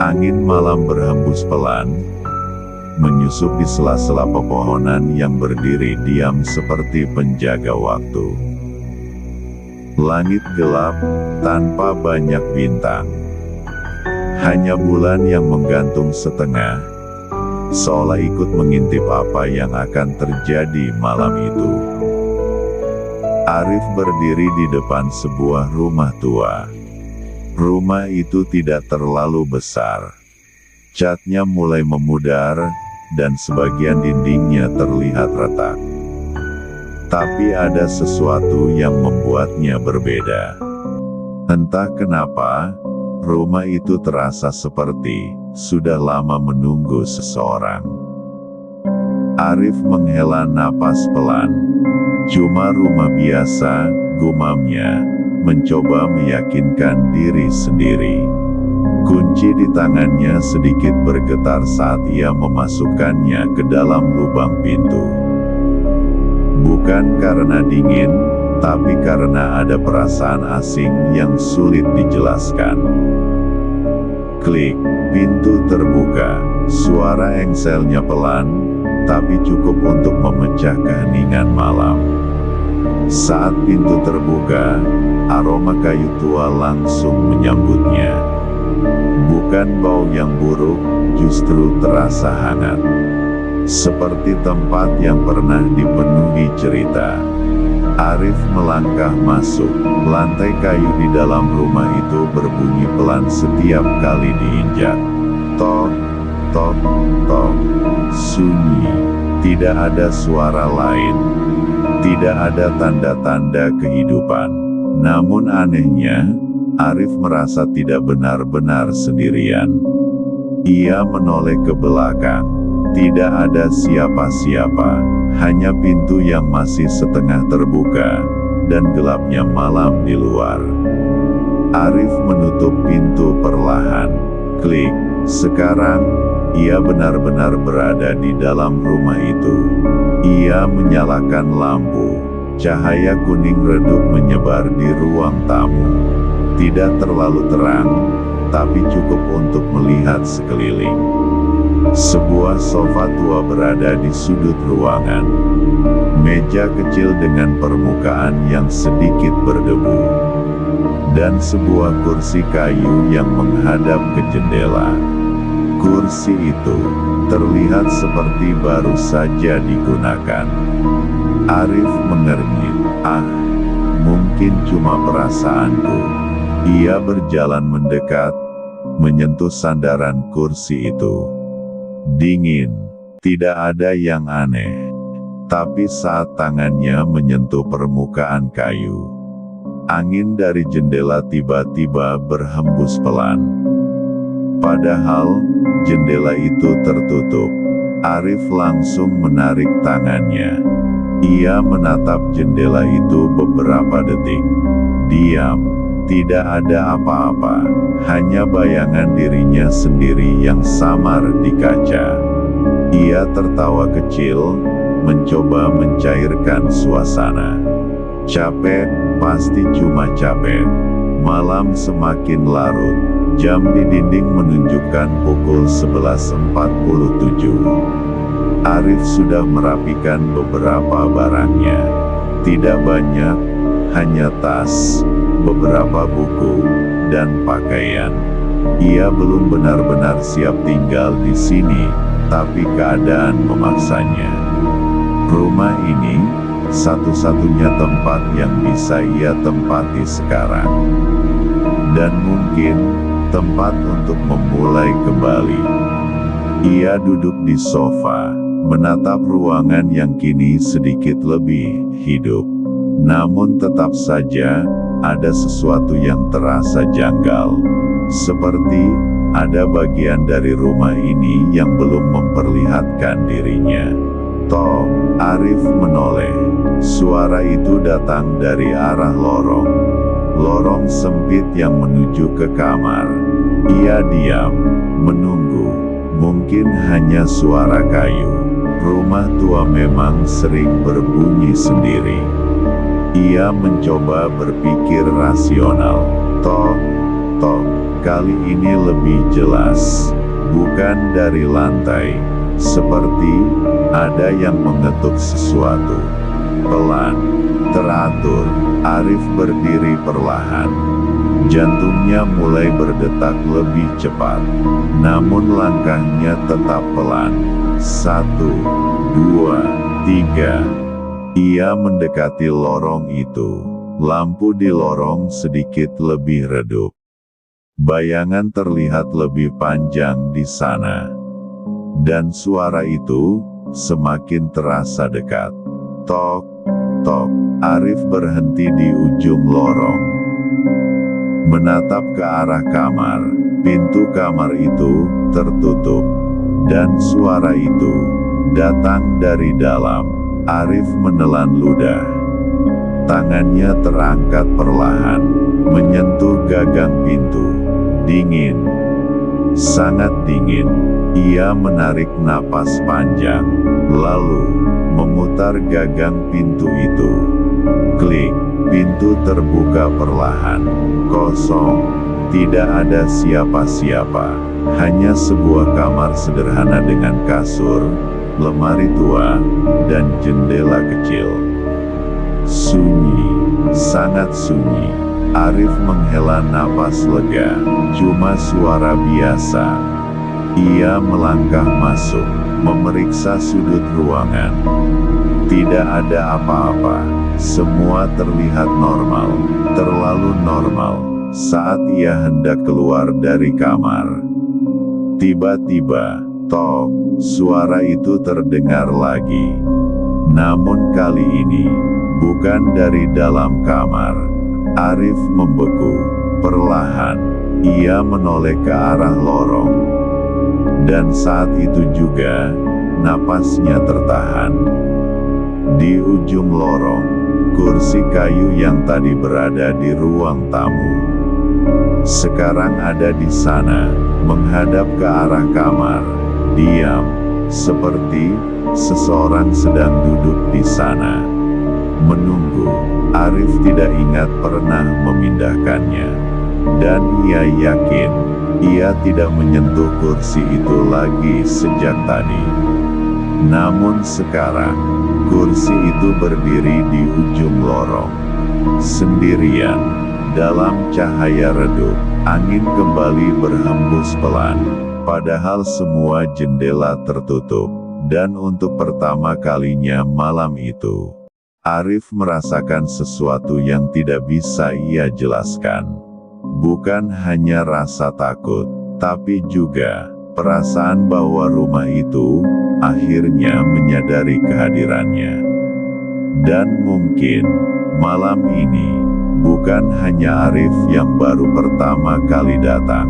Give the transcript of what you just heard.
Angin malam berhembus pelan, menyusup di sela-sela pepohonan yang berdiri diam seperti penjaga waktu. Langit gelap, tanpa banyak bintang. Hanya bulan yang menggantung setengah, seolah ikut mengintip apa yang akan terjadi malam itu. Arif berdiri di depan sebuah rumah tua. Rumah itu tidak terlalu besar. Catnya mulai memudar, dan sebagian dindingnya terlihat retak. Tapi ada sesuatu yang membuatnya berbeda. Entah kenapa, rumah itu terasa seperti sudah lama menunggu seseorang. Arif menghela napas pelan. Cuma rumah biasa, gumamnya, mencoba meyakinkan diri sendiri. Kunci di tangannya sedikit bergetar saat ia memasukkannya ke dalam lubang pintu. Bukan karena dingin, tapi karena ada perasaan asing yang sulit dijelaskan. Klik, pintu terbuka. Suara engselnya pelan, tapi cukup untuk memecah keheningan malam. Saat pintu terbuka, aroma kayu tua langsung menyambutnya. Bukan bau yang buruk, justru terasa hangat. Seperti tempat yang pernah dipenuhi cerita. Arif melangkah masuk. Lantai kayu di dalam rumah itu berbunyi pelan setiap kali diinjak. Tok, tok, tok. Sunyi. Tidak ada suara lain. Tidak ada tanda-tanda kehidupan. Namun anehnya, Arif merasa tidak benar-benar sendirian. Ia menoleh ke belakang. Tidak ada siapa-siapa. Hanya pintu yang masih setengah terbuka, dan gelapnya malam di luar. Arif menutup pintu perlahan. Klik. Sekarang, ia benar-benar berada di dalam rumah itu. Ia menyalakan lampu. Cahaya kuning redup menyebar di ruang tamu. Tidak terlalu terang, tapi cukup untuk melihat sekeliling. Sebuah sofa tua berada di sudut ruangan. Meja kecil dengan permukaan yang sedikit berdebu. Dan sebuah kursi kayu yang menghadap ke jendela. Kursi itu terlihat seperti baru saja digunakan. Arif mengernyit. Mungkin cuma perasaanku. Ia berjalan mendekat, menyentuh sandaran kursi itu. Dingin, tidak ada yang aneh. Tapi saat tangannya menyentuh permukaan kayu, angin dari jendela tiba-tiba berhembus pelan. Padahal, jendela itu tertutup. Arif langsung menarik tangannya. Ia menatap jendela itu beberapa detik. Diam, tidak ada apa-apa. Hanya bayangan dirinya sendiri yang samar di kaca. Ia tertawa kecil, mencoba mencairkan suasana. Capek, pasti cuma capek. Malam semakin larut. Jam di dinding menunjukkan pukul 11.47. Arif sudah merapikan beberapa barangnya. Tidak banyak, hanya tas, beberapa buku, dan pakaian. Ia belum benar-benar siap tinggal di sini, tapi keadaan memaksanya. Rumah ini, satu-satunya tempat yang bisa ia tempati sekarang. Dan mungkin, tempat untuk memulai kembali. Ia duduk di sofa, menatap ruangan yang kini sedikit lebih hidup. Namun tetap saja, ada sesuatu yang terasa janggal. Seperti, ada bagian dari rumah ini yang belum memperlihatkan dirinya. Tok, Arif menoleh. Suara itu datang dari arah lorong. Lorong sempit yang menuju ke kamar. Ia diam, menunggu. Mungkin hanya suara kayu. Rumah tua memang sering berbunyi sendiri. Ia mencoba berpikir rasional. Tok, tok. Kali ini lebih jelas, bukan dari lantai, seperti ada yang mengetuk sesuatu. Pelan, teratur, Arif berdiri perlahan. Jantungnya mulai berdetak lebih cepat, namun langkahnya tetap pelan. 1, 2, 3. Ia mendekati lorong itu. Lampu di lorong sedikit lebih redup. Bayangan terlihat lebih panjang di sana. Dan suara itu semakin terasa dekat. Tok, tok. Arif berhenti di ujung lorong. Menatap ke arah kamar. Pintu kamar itu tertutup. Dan suara itu datang dari dalam. Arif menelan ludah. Tangannya terangkat perlahan, menyentuh gagang pintu. Dingin. Sangat dingin. Ia menarik napas panjang, lalu memutar gagang pintu itu. Klik. Pintu terbuka perlahan. Kosong. Tidak ada siapa-siapa. Hanya sebuah kamar sederhana dengan kasur, lemari tua, dan jendela kecil. Sunyi. Sangat sunyi. Arif menghela napas lega. Cuma suara biasa. Ia melangkah masuk, memeriksa sudut ruangan. Tidak ada apa-apa. Semua terlihat normal. Terlalu normal. Saat ia hendak keluar dari kamar, tiba-tiba, tok, suara itu terdengar lagi. Namun kali ini, bukan dari dalam kamar. Arif membeku. Perlahan, ia menoleh ke arah lorong. Dan saat itu juga, napasnya tertahan. Di ujung lorong, kursi kayu yang tadi berada di ruang tamu, sekarang ada di sana, menghadap ke arah kamar. Diam, seperti seseorang sedang duduk di sana. Menunggu. Arif tidak ingat pernah memindahkannya. Dan ia yakin, ia tidak menyentuh kursi itu lagi sejak tadi. Namun sekarang, kursi itu berdiri di ujung lorong. Sendirian. Dalam cahaya redup, angin kembali berhembus pelan. Padahal semua jendela tertutup. Dan untuk pertama kalinya malam itu, Arif merasakan sesuatu yang tidak bisa ia jelaskan. Bukan hanya rasa takut, tapi juga perasaan bahwa rumah itu akhirnya menyadari kehadirannya. Dan mungkin malam ini bukan hanya Arif yang baru pertama kali datang.